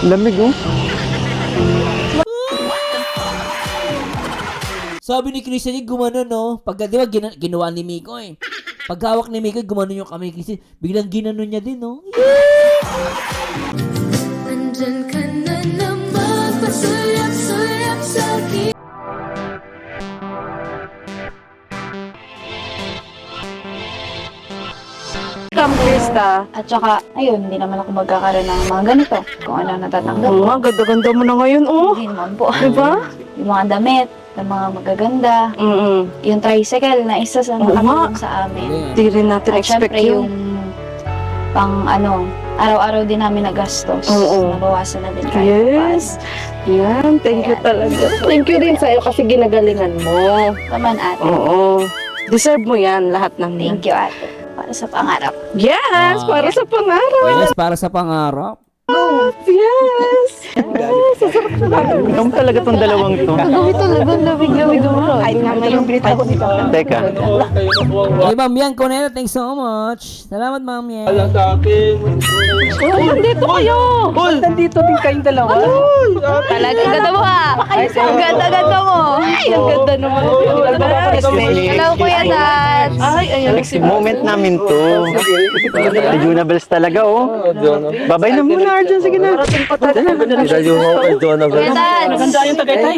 Lamig oh. Sabi ni Christian, gumano no? Pagka di ba ginawa ni Miko eh. Pag hawak ni Miko, gumano yung kamay ni Christian. Biglang ginano niya din no? Andyan ka na naman, pasulap-sulap sa akin. Krista. At saka, ayun, hindi naman ako magkakaroon ng mga ganito. Kung ano natatanggap Oo ko. nga, ganda-ganda mo na ngayon, oh. Hindi naman po. Diba? Yung mga damit, ng mga magaganda. Yung tricycle na isa sa Oo nakatulong sa amin. Di rin natin At expect syempre yun. yung pang araw-araw din namin na gastos. Oo. Nabawasan na din kahit Yes. Yan, thank you talaga. Thank you din sa'yo kasi ginagalingan mo. paman ate. Oo. Deserve mo yan, lahat ng yan. Thank you ate. Para sa pangarap. Yes, Ah. para sa pangarap. Yes, para sa pangarap. Yes. Ikaw talaga tong dalawang to. Gawin talaga, lamig-lamig mo. Kahit nga ngayon, pinita ko dito. Teka. Hey, Ma'am Yan Conela, thanks so much. Salamat, Ma'am Yan. Oh, nandito kayo. Nandito din kayong dalawa. Talaga, ganda mo ha! Ang ganda-ganda mo! Ay, ang ganda naman. Hello, Kuya Nats! Ay, ayan. Moment namin to. Rejunables talaga oh. Babay na muna Arjun, sige na. Kuya Nats! Maganda yung Tagaytay.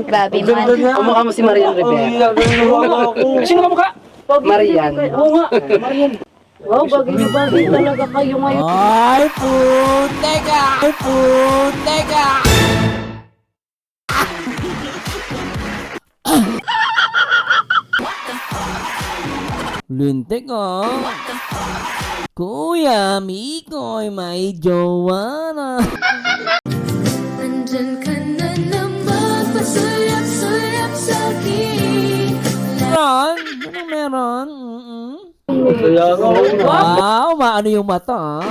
Grabe man. Kumukha mo si Marian Rivera. Sino ka mukha? Marian. Oo nga, Marian. Wow, bagay na bagay talaga kayo ngayon. Ay, puteka! Ay, puteka! Lintik oh. Kuya, Mikoy, may jowa na. Andyan ka na naman, pasulap-sulap sa akin. Meron? Anong meron? Wow, maano yung mata ah.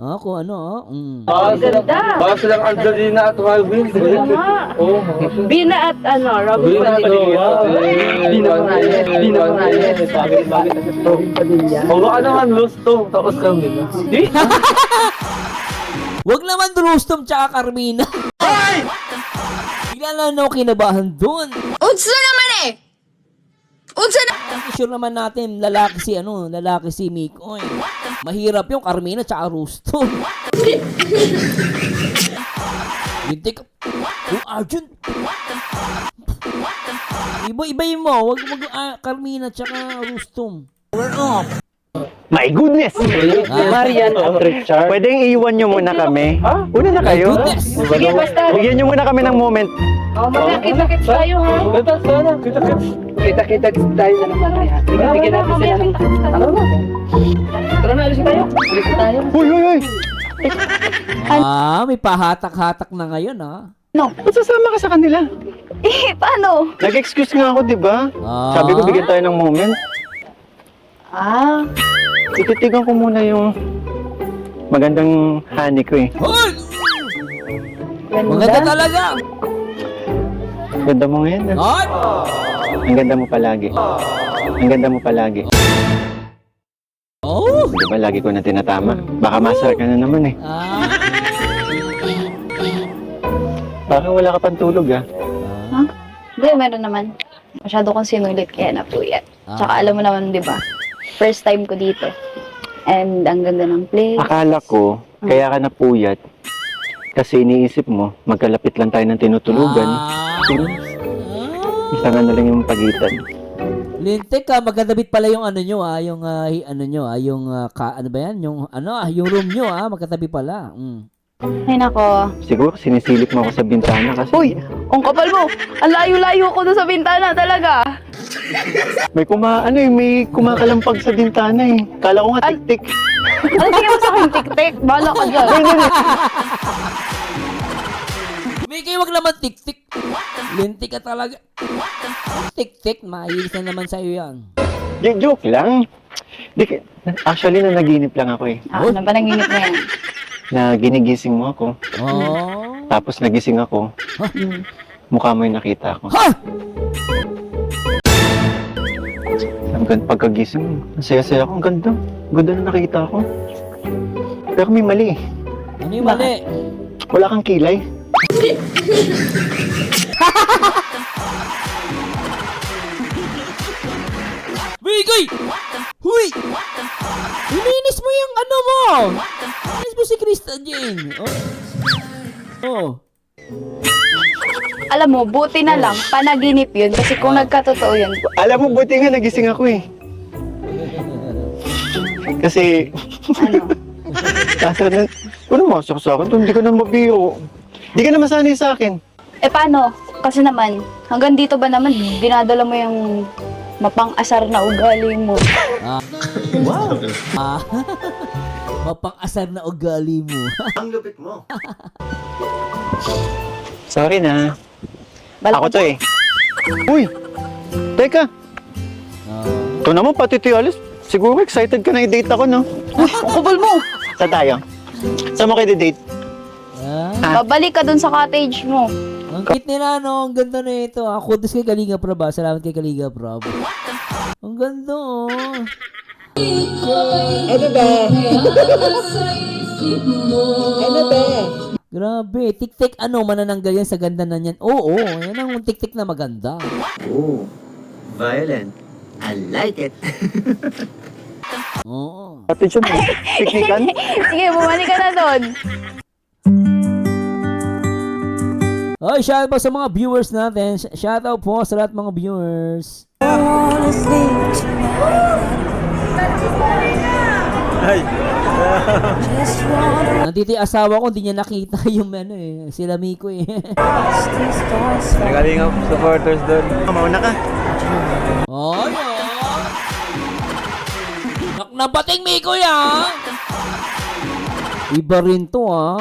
Ah, kung ano ah. Ganda. Baka silang Angelina at Robin. Oo. Bina at Robin Padilla. Bina Padilla. O baka naman Lusto, tapos kami. Wag naman Drustom tsaka Carmina. Ay! Bigla na ako kinabahan dun. Unsa naman eh! Unsa na! Sure naman natin lalaki si Mikoy. Mahirap yung Carmina tsaka Rustom. Lintik. Yung Arjun. Iba-ibayin mo. Wag Carmina tsaka Rustom. My goodness! Marian at Richard. Pwedeng iiwan nyo muna kami. Una na kayo. Goodness. Sige, basta. Bigyan nyo muna kami ng moment. Kita-kits tayo, ha? Kita sana, kita-kits. Kita tayo na naman. Bigyan natin sila ng... Tara na, alisin tayo. Alisin tayo. Uy, uy, uy! Ah, may pahatak-hatak na ngayon ah. Ba't sasama ka sa kanila? Paano? Nag-excuse nga ako, di ba? Ah. Sabi ko bigyan tayo ng moment. Ah, Ititigan ko muna yung magandang honey ko eh. Hoy! Maganda talaga. Ganda mo ngayon. Hoy! Ang ganda mo palagi. Ang ganda mo palagi. Oh! Di ba lagi ko na tinatama? Baka masar ka na naman eh. Ah. Parang wala ka pang tulog ah. hindi, meron naman. Masyado kong sinulit kaya napuyat. Tsaka Ah. alam mo naman, di ba? First time ko dito. And ang ganda ng place. Akala ko, kaya ka napuyat. Kasi iniisip mo, magkalapit lang tayo ng tinutulugan. Ah. Isa nga na lang yung pagitan. Lintik ka, magkadabit pala yung ano nyo ah, yung ano nyo ah, yung ano ba yan? Yung ano ah, yung room nyo ah, magkatabi pala. Ay nako. Siguro sinisilip mo ako sa bintana kasi Uy, ang kapal mo. Ang layo-layo ko doon sa bintana talaga. may kumakalampag sa bintana eh. Kala ko nga tik-tik. Ano tingin mo sa akin, tik-tik? Bahala ka dyan. May kayo wag naman tik-tik. Lintik ka talaga. Tik-tik, mahilig na naman sa'yo yan. Joke lang. Actually, nanaginip lang ako eh. Ano ba nanginip na yan? Na ginigising mo ako. Oh. Tapos nagising ako. Mukha mo yung nakita ko. Ha! Pagkagising mo, ang saya-saya ako. Ang ganda. Ang ganda na nakita ko. Pero may mali eh. Ano yung mali? Wala kang kilay? Mikoy! Huy! Ininis mo yung ano mo! Ininis mo si Krista Jane. Oh. Alam mo, buti na lang, panaginip yun. Kasi kung nagkatotoo yun, Alam mo, buti nga nagising ako eh. Kasi, ano, kaso na, ano masak sa akin? Hindi ka na mabiro. Hindi ka na masanay sa akin. paano? Kasi naman, hanggang dito ba naman, dinadala mo yung mapang-asar na ugali mo. Mapang-asar na ugali mo. Ang lupit mo. Sorry na. Balak Ako to eh. Uy! Teka! Ito naman pati Tialis. Siguro excited ka na i-date ako, no? Kubol mo! Saan tayo? Saan mo kayo i-date? Babalik ka dun sa cottage mo. Ang cute nila, no? Ang ganda na ito. Kudos kay Kalinga Prab, ah. Salamat kay Kalinga Prab. Ang ganda, oh. Grabe. Tik-tik, ano, manananggal yan sa ganda na yan. Oo, yan ang tik-tik na maganda. Oh, violent. I like it. Oo. Pati siya, piknikan? Sige, bumalik ka na dun. Ay, shout out po sa mga viewers natin. Shout out po sa lahat mga viewers. Ay. Nandito yung asawa ko, hindi niya nakita yung ano eh. Sila Miko eh. Nagaling ang supporters doon. Mauna ka. Oh, no. Nabating Miko ya. Iba rin to ah.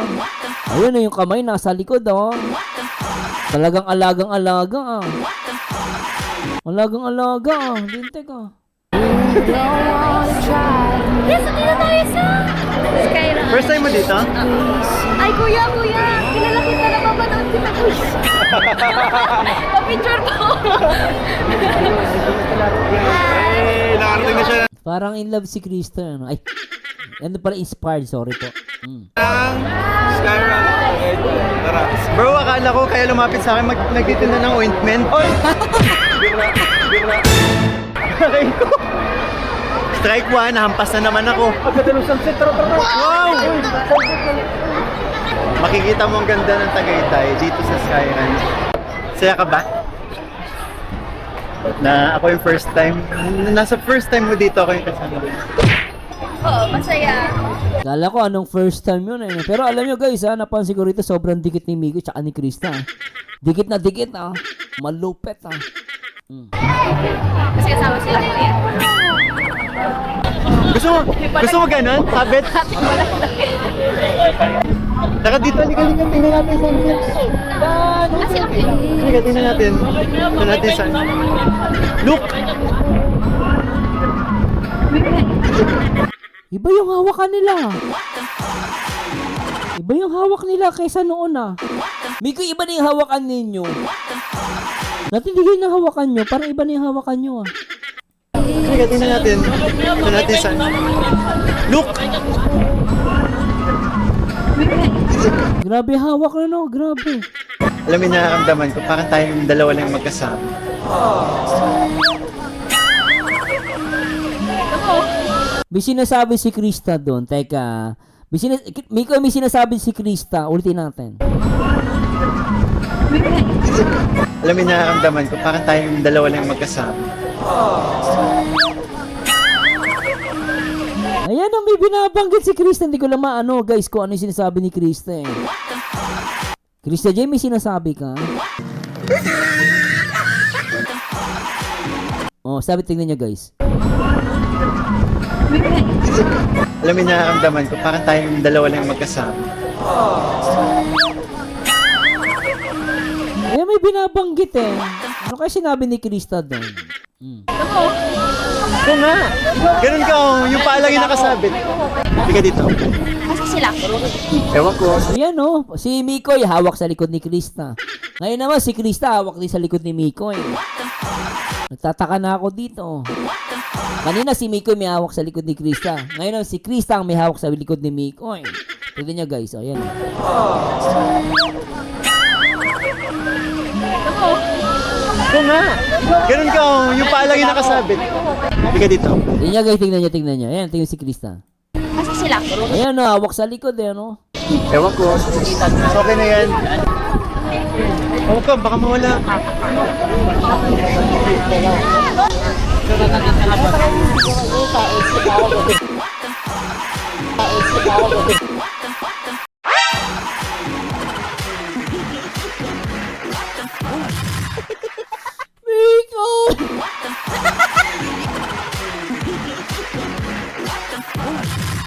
Ayun na yung kamay nasa likod oh. Talagang alagang-alaga ah. Alagang-alaga ah. Dinte ka. Yes, dito tayo sa Skyline. First time mo dito? Ay, kuya, kilala kita, napapanood kita, kuya. Pa-picture ko. Eh, nakarating na siya. Parang in love si Krista. Ano? Ay, ano pala inspired, sorry po. Bro, akala ko kaya lumapit sa akin nagtitinda ng ointment. Oy! Aray ko. Strike 1, nahampas na naman ako. Wow! Makikita mo ang ganda ng Tagaytay dito sa Sky Ranch. Saya ka ba? Na ako yung first time. Nasa first time mo dito ako yung kasama. Oo, masaya. Kala ko anong first time yun eh. Pero alam nyo guys ha, napansin ko rito sobrang dikit ni Miko tsaka ni Krista. Dikit na dikit ah. Malupet ah. Kasi kasama sila, kuya. Gusto mo ganun? Habit? Saka dito, halika, tingnan natin sa halika, tingnan natin. Tingnan natin sa look! Iba yung hawakan nila. Iba yung hawak nila kaysa noon ah. Miko, iba na yung hawakan ninyo. Natindigay na hawakan nyo, parang iba na yung hawakan nyo ah. Halika, tingnan natin. Tingnan natin sa look! Grabe hawak na no, grabe. Alam mo yung nararamdaman ko, parang tayong dalawa lang magkasama. May sinasabi si Krista doon. Teka. Miko, may sinasabi si Krista. Ulitin natin. Alam mo yung nararamdaman ko, parang tayong dalawa lang magkasama. Ayan ang may binabanggit si Krista. Hindi ko lang maano guys kung ano yung sinasabi ni Krista eh. Krista J, may sinasabi ka? Oh, sabi, tingnan nyo guys. Alam mo yung nararamdaman ko, parang tayong dalawa lang magkasama. Ayan, may binabanggit eh. Ano kaya sinabi ni Krista doon? Oo nga! Ganun ka, oh. Yung paa lang yung nakasabit. Hindi ka dito. Kasi sila. Ewan ko. Ayan oh, si Mikoy hawak sa likod ni Krista. Ngayon naman si Krista hawak din sa likod ni Mikoy. Nagtataka na ako dito. Kanina si Mikoy may hawak sa likod ni Krista. Ngayon naman si Krista ang may hawak sa likod ni Mikoy. Tignan niya guys, ayan. Ito nga. Ganun ka, oh. Yung paa lang yung nakasabit. Halika dito. Tignan niya guys, tignan niya. Ayan, tingnan si Krista. Asa sila? Ayan na, hawak sa likod eh, ano? Ewan ko. Okay na yan. Huwag ka, baka mawala. Miko!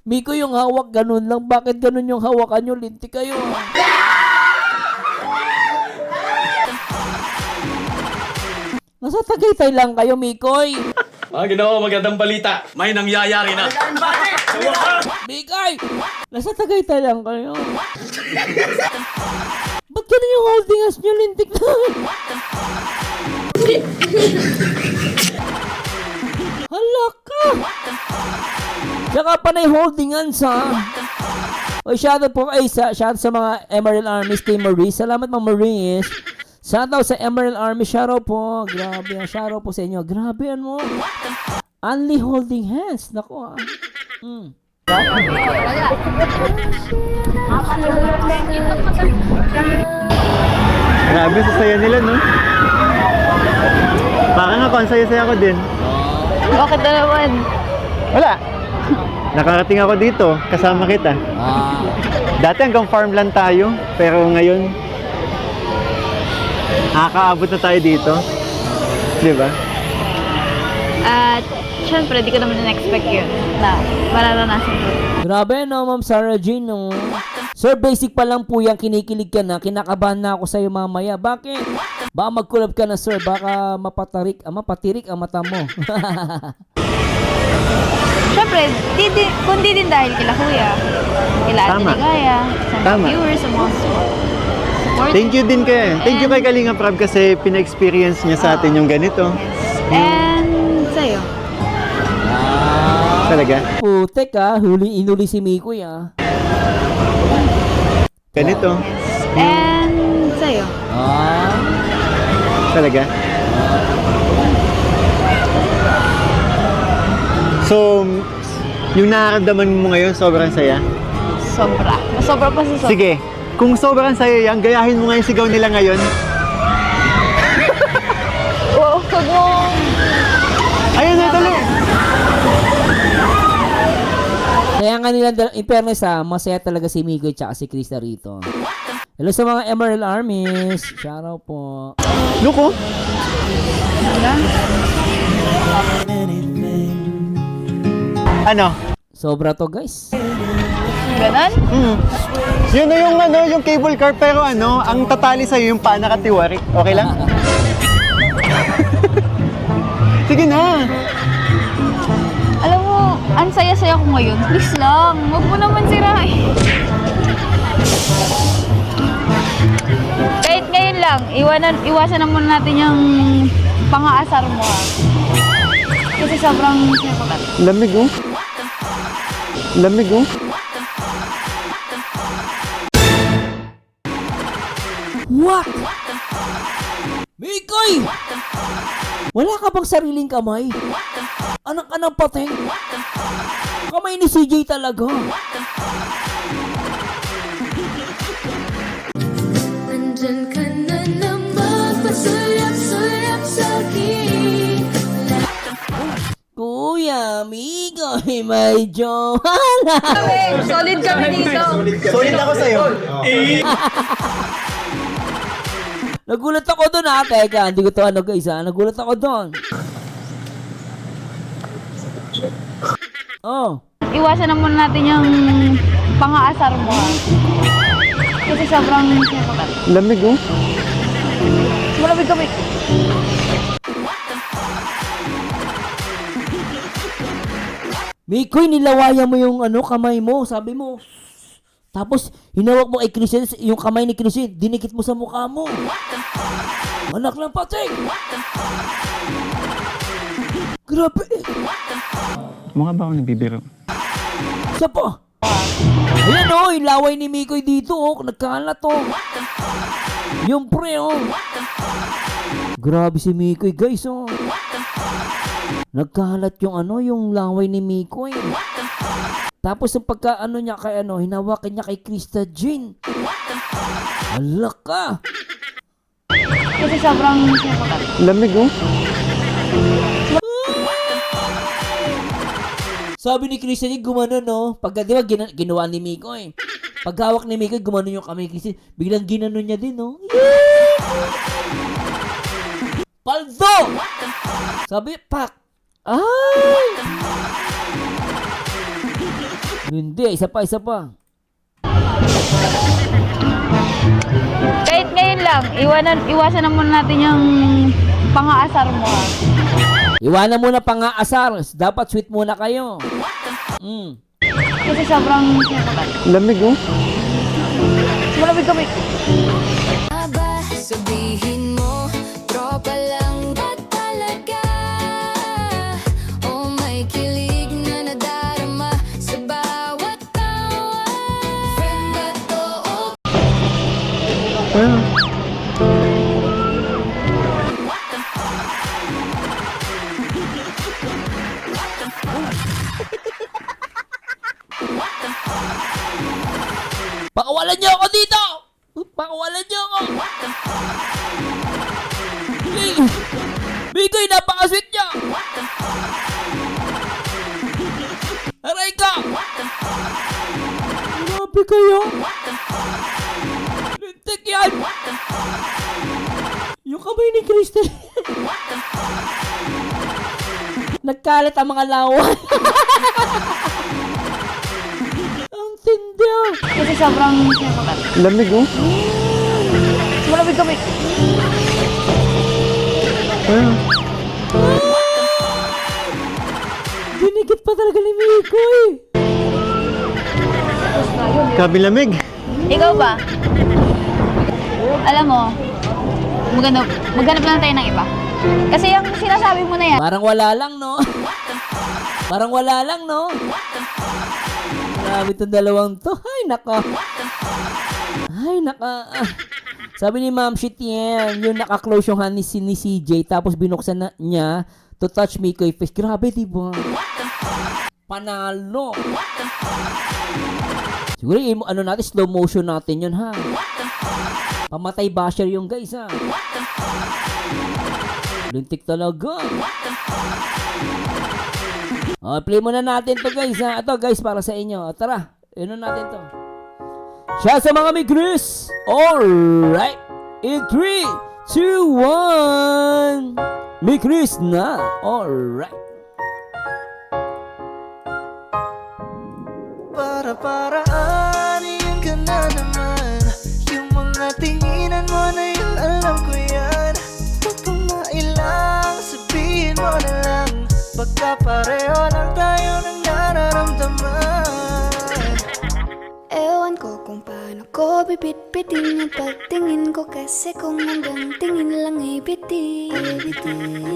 Miko, yung hawak ganun lang. Bakit ganun yung hawakan nyo? Linti kayo. Nasa Tagaytay lang kayo, Mikoy. Mga Ginoo, magandang balita. May nangyayari na. Mikoy! Nasa Tagaytay lang kayo. Ba't ganun yung holding hands nyo? Lintik na. Hala ka! Tsaka panay holding hands, ha? O, shout out po ay shout out sa mga Emerald Army Team Maurice. Salamat mga Maurice. Shout out sa Emerald Army. Shout out po. Grabe, shout out po sa inyo. Grabe, ano? Only holding hands. Naku, ah. Grabe, sasaya nila, no? Parang ako, ang saya-saya ko din. Bakit na naman? Wala. Nakarating ako dito, kasama kita. Dati hanggang farmland tayo, pero ngayon, nakakaabot na tayo dito. Di ba? At, syempre, di ko naman na-expect yun na mararanasan ko. Grabe, no, Ma'am Sarah Jane, no? Sir, basic pa lang po yan, kinikilig ka na, kinakabahan na ako sa'yo mamaya. Bakit? Baka mag-collab ka na, sir, baka mapatirik ang mata mo. Syempre, kundi din dahil kila Kuya, kila Ate Tama. Ligaya, sa mga Tama. viewers, sa mga supporters. Thank you din kay. Thank you kay Kalinga Prab kasi pina-experience niya sa atin yung ganito. And sa'yo. Talaga. Putek, ah, inuli si Mikoy, ah. Ganito. And sa'yo. Talaga. So, yung nararamdaman mo ngayon, sobrang saya? Sobra. Sobra pa sa sobra. Sige, kung sobrang saya yan, gayahin mo nga yung sigaw nila ngayon. Oo, wag mo. Ayun na, tuloy. Kaya nga nila, in fairness, masaya talaga si Mikoy tsaka si Krista rito. Hello sa mga Emerald Armies. Shoutout po. Luko. Ano? Sobra to, guys. Ganon? Yun na yung yung cable car pero ang tatali sa'yo yung paa nakatiwarik. Okay lang? Sige na. Alam mo, ang saya-saya ko ngayon. Please lang, wag mo naman sirain. Kahit ngayon lang, iwasan na muna natin yung pang-aasar mo, ha. Kasi sobrang sinapagat. Lamig oh. Lamig oh. What? Mikoy! Wala ka bang sariling kamay? Anak ka ng pateng? Kamay ni CJ talaga. Nandyan ka na naman, pasulap-sulap sa'kin. Kuya, Mikoy, may jowa. Solid kami dito. Solid ako sa'yo. Nagulat ako doon, ha. Teka, hindi ko to guys, ha. Nagulat ako doon. Oh. Iwasan na muna natin yung pang-aasar mo, ha. Kasi sobrang sinapagat. Lamig oh. Malamig kami. Mikoy, nilawayan mo yung kamay mo, sabi mo. Tapos, hinawak mo kay Christian, yung kamay ni Christian, dinikit mo sa mukha mo. Anak lang pating! Grabe! Mukha ba ako nagbibiro? Isa pa! Ayan o, yung laway ni Mikoy dito oh, nagkalat oh. Yung pre oh. Grabe si Mikoy guys oh. Nagkalat yung ano, yung laway ni Mikoy. Tapos yung pagka ano niya kay ano, hinawakan niya kay Krista Jean. Hala ka. Kasi sobrang Lamig oh. Sabi ni Krista Jean, gumano no. Pagka di ba ginawa ni Mikoy. Paghawak ni Mikoy, gumano yung kamay Krista. Biglang ginano niya din no. Paldo! Sabi, pak. Ay! Hindi, isa pa. Kahit ngayon lang, iwasan na muna natin yung pang-aasar mo ha. Iwanan muna pang-aasar. Dapat sweet muna kayo. Kasi sobrang Lamig oh. malamig kami. Aba, sabihin mo, tropa lang ba talaga? O may kilig na nadarama sa bawat tawa? Friend ba to o Ayun. Pakawalan niyo ako dito! Pakawalan niyo ako! Mikoy, napaka-sweet niya! Aray ka! Grabe kayo! Lintik yan! Yung kamay ni Kristen. Nagkalat ang mga lawan. Ang tindi ah. Kasi sobrang Lamig oh. malamig kami. Ayun. Binigit pa talaga ni Mikoy. Grabe lamig. Ikaw ba? Alam mo, maghanap lang tayo ng iba. Kasi yung sinasabi mo na yan, Parang wala lang, no? Parang wala lang, no? Grabe itong dalawang to. Ay, naka. Sabi ni Ma'am Shit yan, yung naka-close yung hand ni CJ, tapos binuksan na niya to touch Mikoy face. Grabe, diba? Panalo. Siguro, ano natin, slow motion natin yun, ha? Pamatay basher yung guys, ha? Lintik talaga. Play muna natin to guys ha. Ito guys para sa inyo. Tara, ano natin to. Siya sa mga Migris. Alright. In 3, 2, 1. Migris na. Alright. Para-paraan, yan ka na naman. Yung mga tinginan mo na yun, alam ko yan. Huwag kang mailang, sabihin mo na lang. Baka pareho lang tayo ng nararamdaman. Ewan ko kung paano ko bibit-bitin yung pagtingin ko. Kasi kung hanggang tingin lang ay bitin.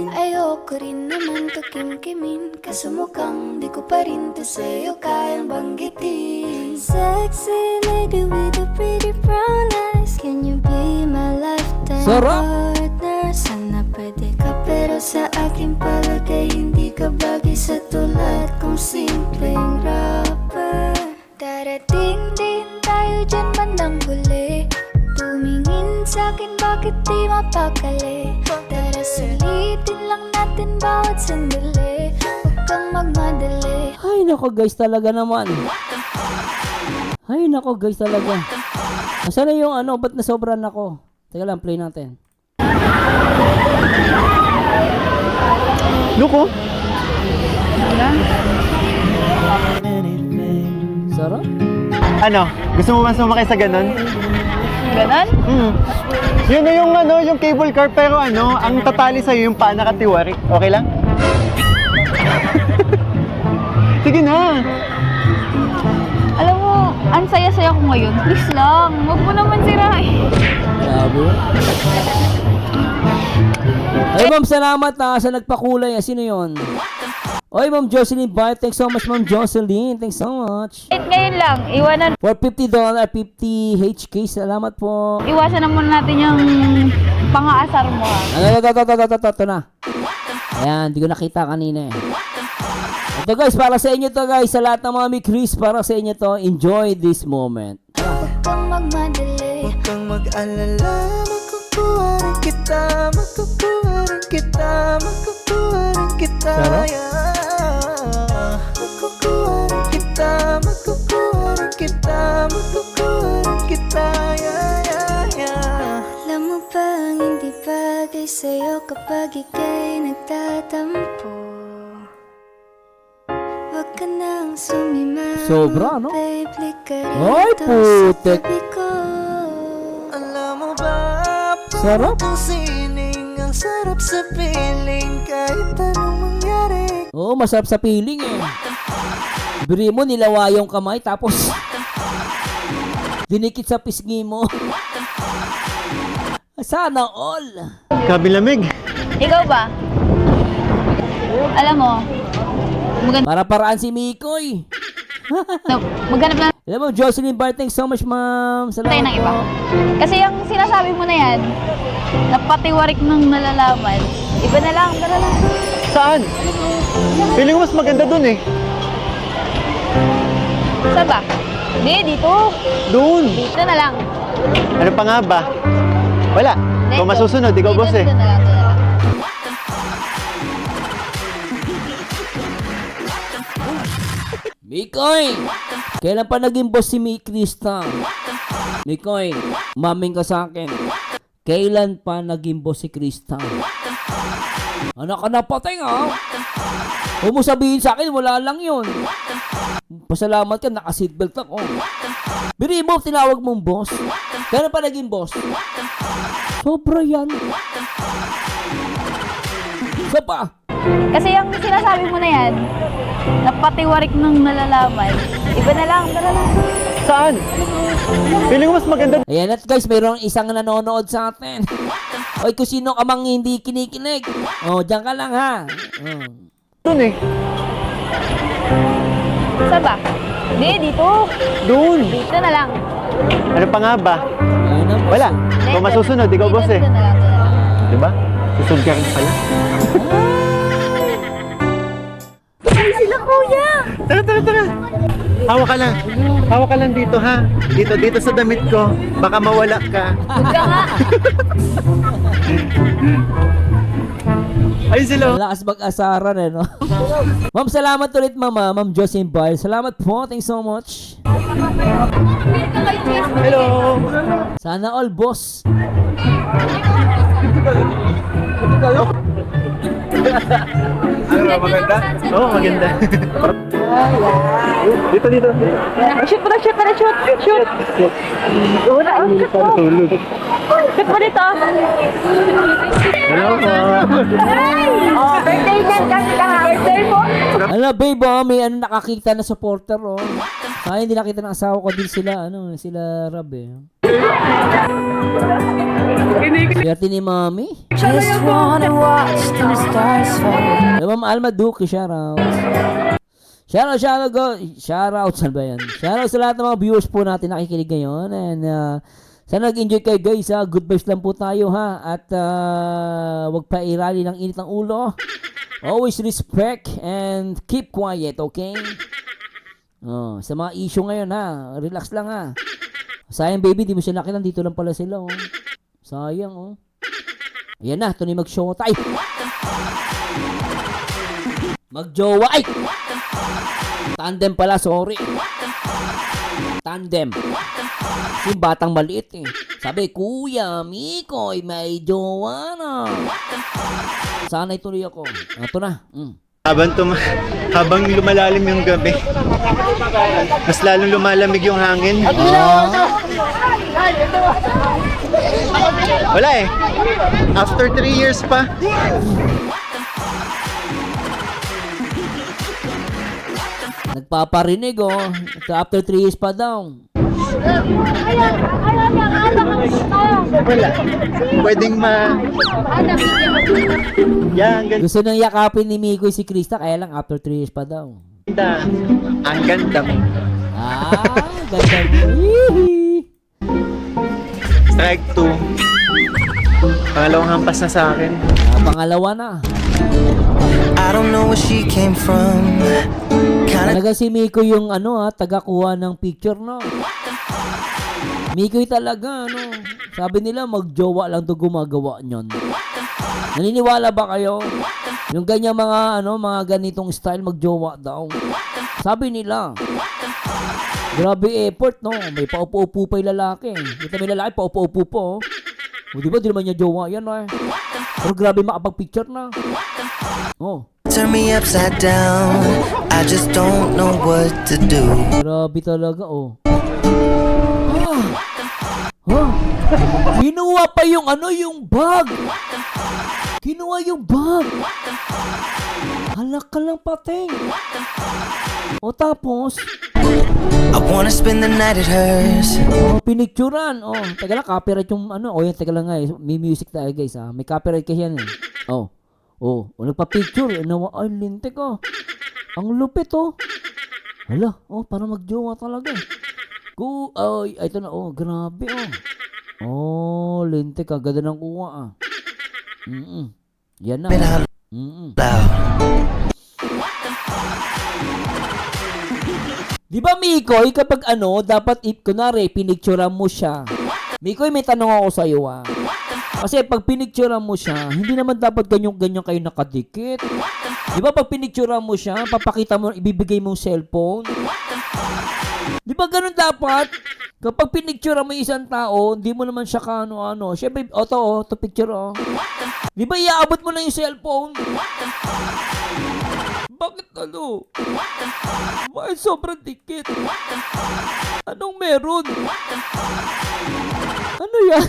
Ayoko rin naman to kim-kimin. Kaso mukhang di ko pa rin to sa'yo kayang banggitin. Sexy lady with a pretty brown eyes, can you be my lifetime Sarap! partner? Sana pwede ka pero sa aking palagay hindi ka bagay sa tulad kong simpleng rapper. Darating din tayo dyan bandang huli. Tumingin sa'kin bakit di mapakali. Tara sulitin lang natin bawat sandali. Huwag kang magmadali. Ay nako guys talaga naman. Ay nako guys talaga. Asan na yung ano, ba't nasobran ako? Teka lang, play natin. Look oh. Sarap. Ano? Gusto mo ba sumakay sa ganon? ganon? Yun na yung ano, yung cable car pero ano, ang tatali sa'yo yung paa nakatiwari. Okay lang? Sige na. Alam mo, ang saya-saya ko ngayon. Please lang, huwag mo naman sirain. Grabe. Ay ma'am, salamat sa nagpakulay. Sino yon? Oy, Ma'am Jocelyn Bar, thanks so much, Ma'am Jocelyn. Thanks so much. Ngayon lang, iwanan, For $50, 50 HK, salamat po. iwasan na muna natin yung pang-aasar mo. Ito na. Ayan, di ko nakita kanina eh. Ito guys, para sa inyo to guys. Sa lahat ng mga Chris, para sa inyo to. Enjoy this moment. Huwag kang magmadali. Huwag kang mag-alala, makukuha rin kita, makukuha rin kita, makukuha rin kita. Sarap. Makukuha rin kita, makukuha rin kita, makukuha rin kita. Alam mo bang hindi bagay sa'yo kapag ika'y nagtatampo? Huwag ka nang sumima. Sobra, no? Babe, ka Ay, rito sa putek. tabi ko. Alam mo ba, Sarap. ang sining, ang sarap sa piling, kahit anong mangyari. Oo, masarap sa piling eh. Biri mo, nilawa yung kamay, tapos dinikit sa pisngi mo. Sana all. Kabilamig. Ikaw ba? Alam mo, Para-paraan si Mikoy. maghanap lang Alam mo, Jocelyn Bar, thanks so much, ma'am. tayo Salamat ng iba. po. Kasi yung sinasabi mo na yan, napatiwarik ng nalalaman, iba na lang, tara lang. Saan? Feeling ko mas maganda dun eh. Saan ba? Hindi, dito. Doon. Dito na lang. Ano pa nga ba? Wala. Ikaw masusunod, ikaw boss eh. Dito na lang, dito na lang. Mikoy! Kailan pa naging boss si Krista? Mikoy, maming ka sa akin. Kailan pa naging boss si Krista? Anak ka na patay nga. Huwag mo sabihin sa akin, wala lang yun. Pasalamat ka, naka-seatbelt ako. Biri mo, tinawag mong boss. Kailan pa naging boss? Sobra yan. Isa pa. Kasi yung sinasabi mo na yan, napatiwarik ng nalalaman, iba na lang, tara lang. Saan? Feeling ko mas maganda. Ayan at guys, mayroong isang nanonood sa atin. Oy, kung sino ka mang hindi kinikinig. Oh, diyan ka lang ha. Oh. Doon eh. Saan ba? Hindi, dito. Doon. Dito na lang. Ano pa nga ba? Ayun ang boss. Wala. Ikaw masusunod, ikaw boss eh. Dito na lang, dito na lang. Diba? Susod ka rin pala. Tara, tara, tara. Hawak ka lang. Hawak ka lang dito ha. Dito sa damit ko. Baka mawala ka. Huwag ka nga. Ayun sila. Lakas mag-asaran eh, no? Ma'am, salamat ulit, mama. Ma'am Jocelyn Bar. Salamat po. Thanks so much. Hello. Sana all, boss. Maganda? Oo, maganda. Dito. Shoot mo na, shoot mo na, shoot. Shoot. Una, shoot mo. Shoot mo dito. Hello po. Oh, birthday niyan kasi birthday mo. Ano, babe, oh, may ano nakakita na supporter, oh. Ay, hindi nakita ng asawa ko din sila, sila Rab, eh. Swerte ni Mami. Just wanna watch the stars fall. Ma'am Alma Duque, shoutout. Shoutout, saan ba yan? Shoutout sa lahat ng mga viewers po natin nakikinig ngayon. And sana nag-enjoy kayo guys, ha. Good vibes lang po tayo, ha. At wag pa irali ng init ng ulo. Always respect and keep quiet, okay? Oh, sa mga issue ngayon, ha. Relax lang, ha. Sayang baby, di mo siya nakita. Dito lang pala sila, oh. Sayang, oh. Ayan na, ito na yung mag-showtime. Mag-jowa. Ay! Tandem pala, sorry. Tandem. Kasi yung batang maliit eh. Sabi, Kuya, Mikoy, may jowa na. Sana ituloy ako. Ito na. Habang lumalalim yung gabi, mas lalong lumalamig yung hangin. Wala eh. After 3 years pa. Nagpaparinig oh. After 3 years pa daw. Wala. Pwedeng Yan, Gusto nang yakapin ni Mikoy si Krista, kaya lang after 3 years pa daw. ganda. Ang ganda mo. Ganda mo. Hihi. Strike 2. Pangalawang hampas na sa akin. Pangalawa na. I don't know where she came from. Kinda Talaga si Mikoy yung taga-kuha ng picture, no? Mikoy talaga, Sabi nila magjowa lang to gumagawa nyon. Naniniwala ba kayo? Yung ganyan mga ganitong style magjowa daw. Sabi nila. Grabe effort, no? May paupo-upo pa yung lalaki. Kita may lalaki, paupo-upo po. O diba, di naman niya jowa yan, Pero grabe makapag-picture na. Oh. turn me upside down. I just don't know what to do. Grabe talaga, oh. Kinuha pa yung yung bag. Kinuha yung bag. Halak ka lang pating. O tapos, I wanna spend the night at hers. pinicturan. Teka lang, copyright yung yan, teka lang nga, may music tayo guys, may copyright kasi yan, nagpa-picture, ay, lintik, ang lupit, hala, para magjowa talaga, ito na, grabe, lintik, ganda ng kuha, yan na, Di ba, Mikoy, kapag dapat kunwari, pinicturean mo siya. Mikoy, may tanong ako sa iyo, Kasi pag pinicturean mo siya, hindi naman dapat ganyan kayo nakadikit. Di ba, pag pinicturean mo siya, papakita mo, ibibigay mong cellphone. Di ba ganun dapat? Kapag pinicturean mo isang tao, hindi mo naman siya Siyempre, to picture, Di ba, iaabot mo na yung cellphone? Bakit Bakit sobrang dikit? Anong meron? Ano yan?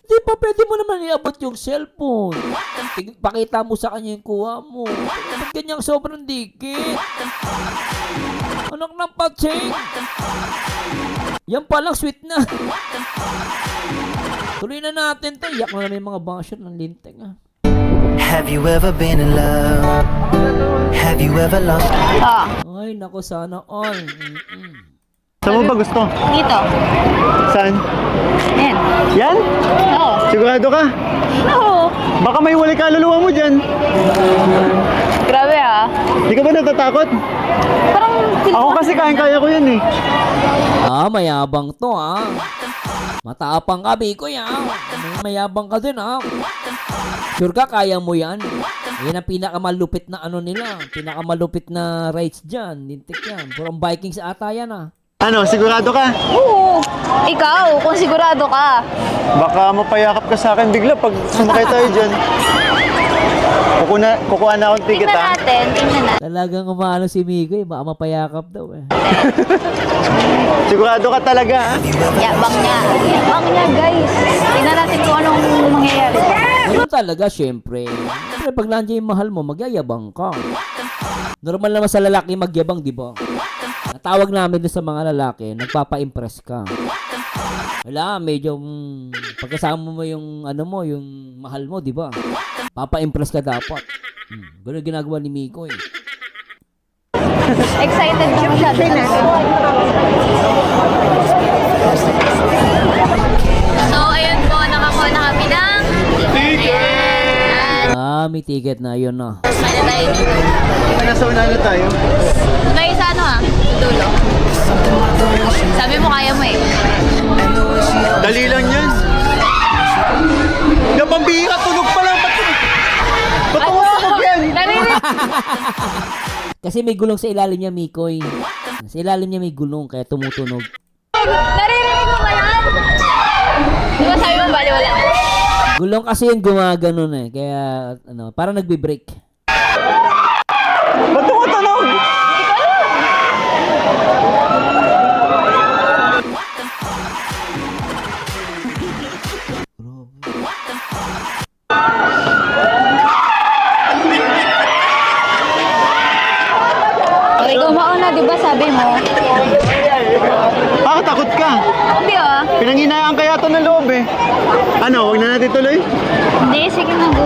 Di ba pwede mo naman iabot yung cellphone? Pakita mo sa kanya yung kuha mo. Ba't ganyang sobrang dikit? Anak ng patsing! Yan palang sweet na. Tuloy na natin to. Iyak na namin yung mga basher ng linting, Have you ever been in love? Have you ever lost? Ay, nako, sana all. Saan mo ba gusto? Dito. Saan? Yan. Yan? Oo. Sigurado ka? Oo. Baka may wali kaluluwa mo dyan. Grabe Di ka ba natatakot? Parang Ako kasi kaya ko yan eh. Mayabang to, Matapang ka, Bikoy, Mayabang ka din, Sure ka, kaya mo yan? Yan ang pinakamalupit na nila. Pinakamalupit na rides dyan. Lintik yan. Purong Vikings ata yan, Ano, sigurado ka? Oo. Ikaw, kung sigurado ka. Baka mapayakap ka sa akin bigla pag sumakay tayo dyan. Kukuha na akong ticket, Tingnan natin. Talagang umano si Mikoy, baka mapayakap daw, Sigurado ka talaga, Yabang niya, guys. Tingnan natin kung anong mangyayari. Ganun talaga, syempre. Siyempre, pag nandiyan yung mahal mo, magyayabang ka. Normal naman sa lalaki magyabang, di ba? Natawag namin doon sa mga lalaki, nagpapa-impress ka. Wala, medyo pagkasama mo yung yung mahal mo, di ba? Papa-impress ka dapat. Ganun ginagawa ni Mikoy. Excited na siya. So, ayun po, nakakuha na kami ng ticket. May ticket na, yun na. Ano tayo dito? Nasa una na tayo. Tayo sa dulo. Sabi mo, kaya mo Dali lang yan. Yung pambihira, tulog pa lang. Ba't tumatulog yan? Kasi may gulong sa ilalim niya, Mikoy. Sa ilalim niya may gulong, kaya tumutunog. Naririnig mo ba yan? Di ba sabi mo, baliwala? Gulong kasi yung gumaganon kaya parang nagbe-break. Ba't tumutunog? Ikaw mauna, di ba sabi mo? Takot ka. Hindi ah. Pinanghinayaan kaya to ng loob eh. Ano, wag na natin tuloy? Hindi, sige na go.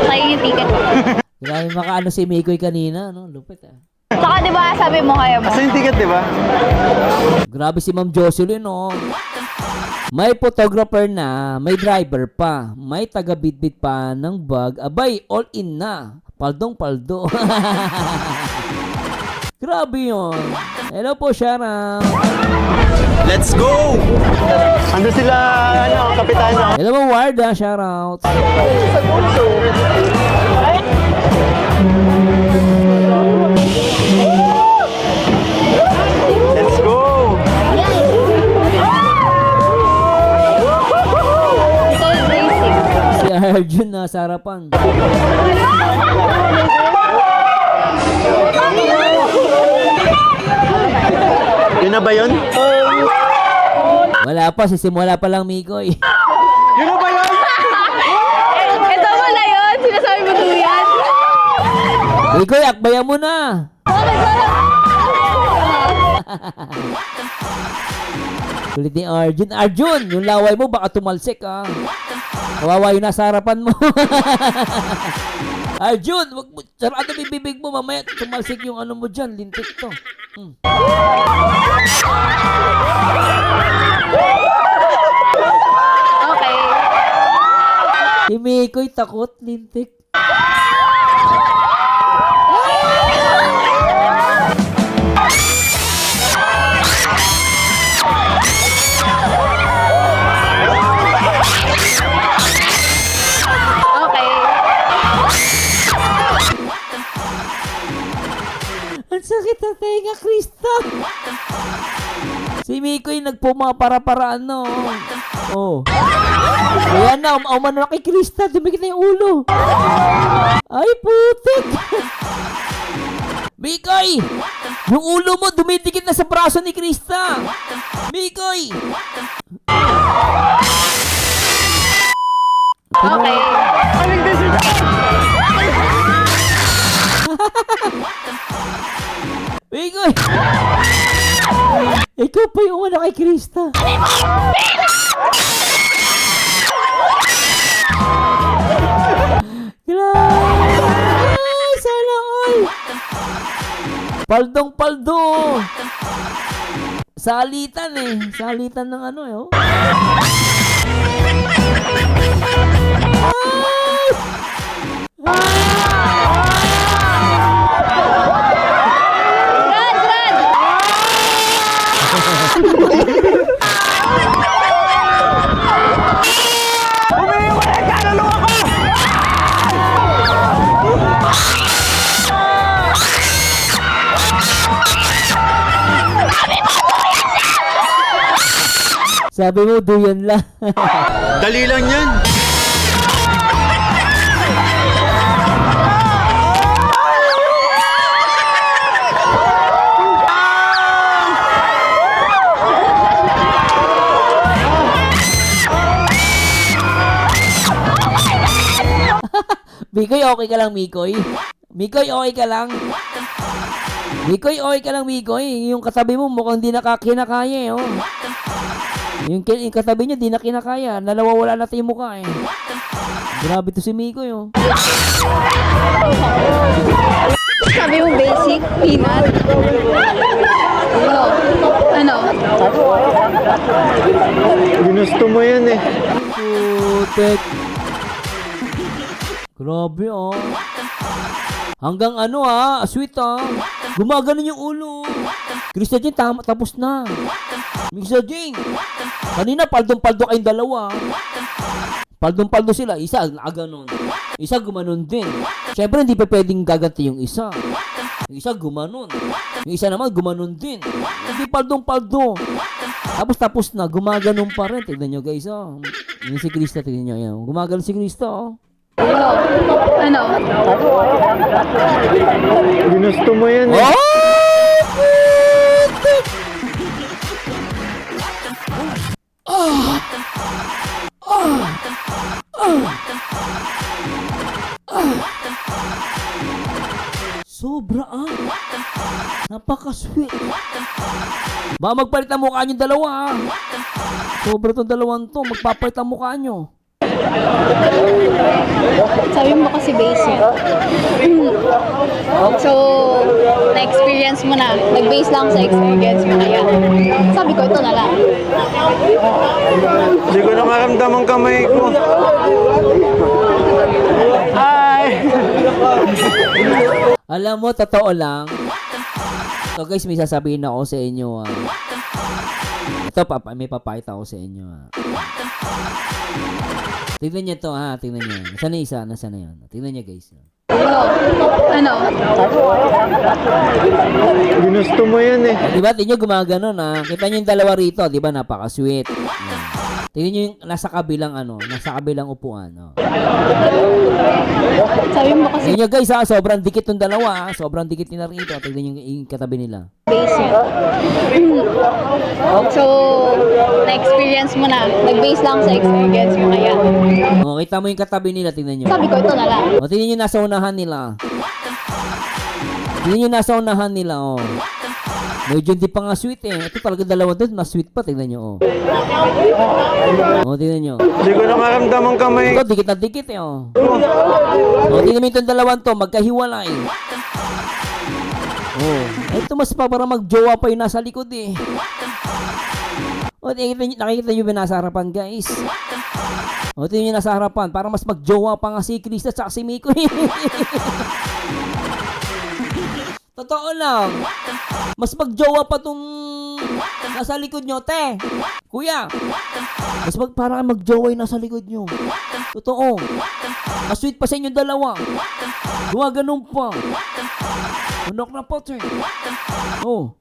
Sayang yung ticket. Grabe makaano si Mikoy kanina, no? Lupit ah. Saka di ba sabi mo kaya mo? Asa yung ticket, di ba? Grabe si Ma'am Jocelyn, no? May photographer na, may driver pa, may taga-bitbit pa ng bag. Abay, all in na. Paldong-paldo. Grabe yun. Hello po, Shara. Let's go! Ando sila, ano, kapitano. Hello mo, Ward, ah. Shoutout. Let's go! Ito yung basic. Si Arjun na sa harapan. Yun na ba yun? Wala pa, sisimula pa lang, Mikoy. Yun na ba yun? Ito mo na yun. Sinasabi mo to yan. Mikoy, akbayan mo na. Kulit ni Arjun. Arjun, yung laway mo baka tumalsik, ah. Kawawa yung nasa harapan mo. Arjun, wag mo, sarado yung bibig mo, mamaya tumalsik yung ano mo dyan, lintik to. Okay. Si Mikoy takot, lintik. Okay. Ang sakit na tenga, Krista. Si Mikoy nagpumapara-paraan, no? Oh. Ayan na, umano na kay Krista. Dumikit na yung ulo. Ay, putik. Mikoy! Yung ulo mo dumidikit na sa braso ni Krista. Mikoy! Okay. Mikoy! Ikaw pa yung una kay Krista. Grabe! Ay, sana all! Paldong-paldo! Salitan eh. Salitan ng ano eh. Oh. Run, run! Sabi mo, duyan lang. Dali lang yan. Mikoy, okay ka lang, Mikoy? Mikoy, okay ka lang? Mikoy, okay ka lang, Mikoy? Yung katabi mo mukhang di nakakinakaya eh, oh. Yung katabi niya di na kinakaya. Nalawawala na yung mukha eh. Grabe to si Mikoy, oh. Sabi mo basic, peanut. Ano? Ginusto mo yan eh. Putek. Grabe, oh. Hanggang ano, ah. Sweet, ah. Gumaganon yung ulo. Krista Jane, tapos na. Krista Jane. Kanina, paldong-paldo kayong dalawa. Paldong-paldo sila. Isa, nakaganon. Isa, gumanon din. Siyempre, hindi pa pwedeng gaganti yung isa. Yung isa, gumanon. Yung isa naman, gumanon din. Hindi paldong-paldo. Tapos na, gumaganon pa rin. Tignan nyo, guys, oh. Yung si Krista, tignan nyo. Yan. Gumaganon si Krista, oh. Ano? Ginusto mo yan eh. Oh! Sobra, ah. Napaka-sweet. Baka magpalit ang mukha nyo dalawa, ha? Sobra tong dalawang to. Magpapalit ang mukha nyo. Sabi mo kasi basic. So, na-experience mo na. Nag-base lang sa experience mo na yan. Sabi ko, ito na lang. Hindi ko na maramdaman kamay ko. Hi! Alam mo, totoo lang. So guys, may sasabihin ako sa inyo. Ito, may papakita ako sa inyo. Tignan niyo to, ha. Tignan niyo. Nasaan na isa? Nasaan na yun? Tignan niyo, guys. Ano? Ginusto mo yan eh. Diba, tingnan nyo gumagano na. Kita nyo yung dalawa rito, diba, napaka-sweet. Yan. Tingnan nyo yung nasa kabilang upuan. Oh. Sabi mo kasi Tingnan nyo guys, ha, sobrang dikit yung dalawa, ha. Sobrang dikit nila rito. Tingnan nyo yung katabi nila. basic. So, na-experience mo na. Nag-base lang sa experience mo na yan. Oh, kita mo yung katabi nila, tingnan nyo. Sabi ko, ito na lang. O, tingnan nyo nasa unahan nila. Tingnan nyo nasa unahan nila, oh. Medyo hindi pa nga sweet eh. Ito talaga dalawa doon, mas sweet pa, tingnan nyo, oh. O, tingnan nyo. Hindi ko na maramdaman kamay. Ito, dikit na dikit eh, oh. O, tingnan mo itong dalawang to, magkahiwalay. Oh, ito mas pa para magjowa pa yung nasa likod eh. O, nakikita nyo ba nasa harapan, guys? O, tingnan nyo nasa harapan, para mas magjowa pa nga si Krista at si Miko. Totoo lang. Mas magjowa pa tong nasa likod nyo, te. Kuya. Mas para magjowa yung nasa likod nyo. Totoo. Mas sweet pa sa inyo dalawa. Gumaganon pa. Unok na po, te. Oh.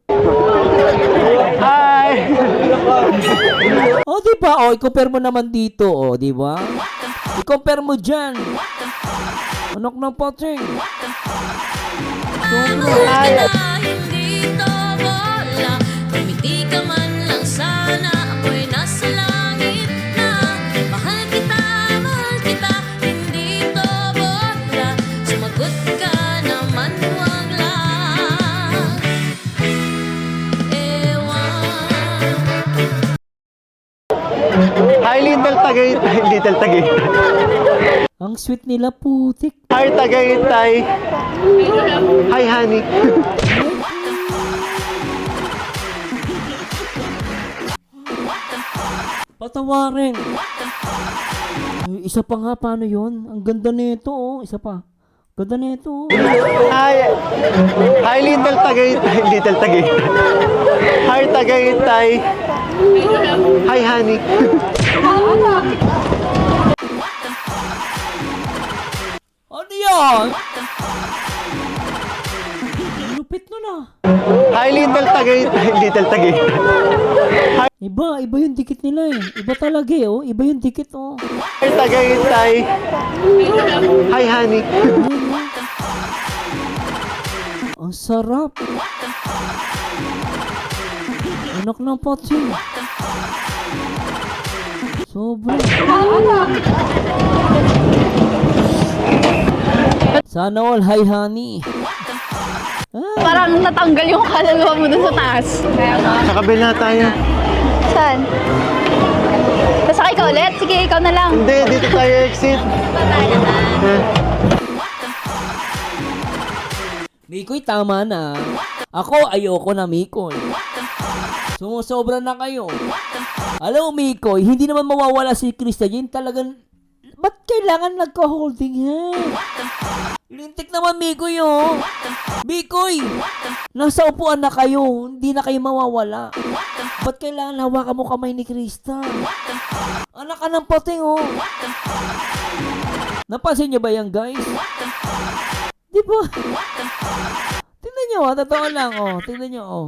Hi! Oh, diba? Oh, i-compare mo naman dito. Oh, diba? I-compare mo dyan. Unok na po, te. Hindi to bola, kumiti ka man lang sana. Ako'y nasa langit na. Mahal kita, hindi to bola. Sumagot ka naman, huwag lang. Ewan. Hi, Little Tagaytay. Little Tagaytay. Ang sweet nila, putik. Hi, Tagaytay. Hi, honey. Patawarin. Ay, isa pa nga, paano yun? Ang ganda nito, oh. Isa pa. Ganda nito, oh. Hi. Hi, Little Tagaytay. Little Tagaytay. Hi, Tagaytay. Hi, honey. Ano yan? Lupit nun, ah. Hi, Little Tagaytay. Little Tagaytay. Iba yung dikit nila eh. Iba talaga eh, oh. Iba yung dikit, oh. Hi, Tagaytay. Hi, honey. Ang sarap. Anak ng pati. Sobra. Sana all, hi honey. Parang natanggal yung kaluluwa mo dun sa taas. Sa kabila tayo. Saan? Sasakay ka ulit? Sige, ikaw na lang. Hindi, dito tayo exit. Mikoy, tama na. Ako, ayoko na, Mikoy. Sumusobra na kayo. Alam mo, Mikoy, hindi naman mawawala si Krista. Yun talagang, ba't kailangan nagka-holding hand? Lintik naman, Mikoy, oh. Mikoy, nasa upuan na kayo. Hindi na kayo mawawala. Ba't kailangan hawakan mo kamay ni Krista? Anak ka ng pating, oh. Napansin niyo ba yan, guys? Di ba? Tingnan nyo, totoo lang, oh. Tingnan nyo, oh.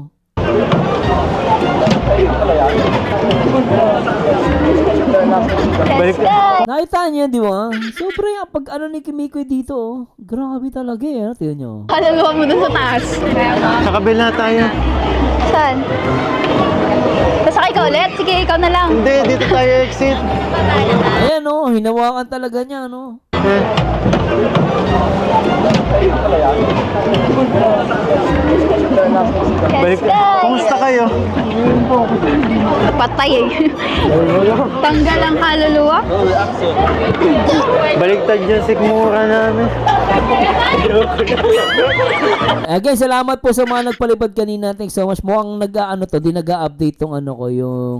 Let's go! Nakita niyo, di ba? Siyempre, pag ano ni Kimiko dito, oh. Grabe talaga, eh. Tingnan nyo. Kaluluwa mo dun sa taas. Sa kabila tayo. Saan? Sasakay ka ulit? Sige, ikaw na lang. Hindi, dito tayo exit. Ayan, oh. Hinawakan talaga niya, no? Balik. Kumusta kayo? Patay eh. Tanggal ang kaluluwa. Baliktad yung sikmura namin. Again, salamat po sa mga nagpalipad kanina. Thanks so much. Mukhang nag-ano to, di nag-update tong ano ko, yung